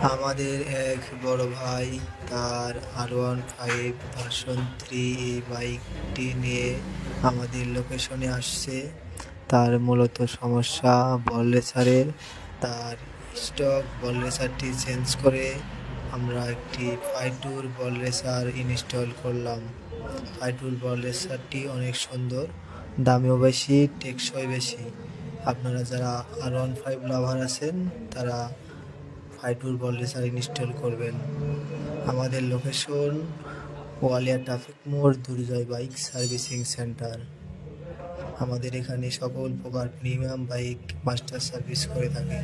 আমাদের এক বড় ভাই তার R15 ভার্সন 3 এই বাইকটি নিয়ে আমাদের লোকেশনে আসছে। তার মূলত সমস্যা বল রেসারের। তার স্টক বল রেসারটি চেঞ্জ করে আমরা একটি ফাইটুর বল রেসার ইনস্টল করলাম। ফাইটুর বল রেসারটি অনেক সুন্দর, দামেও বেশি, টেকসই বেশি। আপনারা যারা R15 লাভার আছেন তারা ফাইটুর বল রেসার ইনস্টল করবেন। আমাদের লোকেশন ওয়ালিয়া ট্রাফিক মোড়, দুর্জয় বাইক সার্ভিসিং সেন্টার। আমাদের এখানে সকল প্রকার প্রিমিয়াম বাইক মাস্টার সার্ভিস করে থাকে।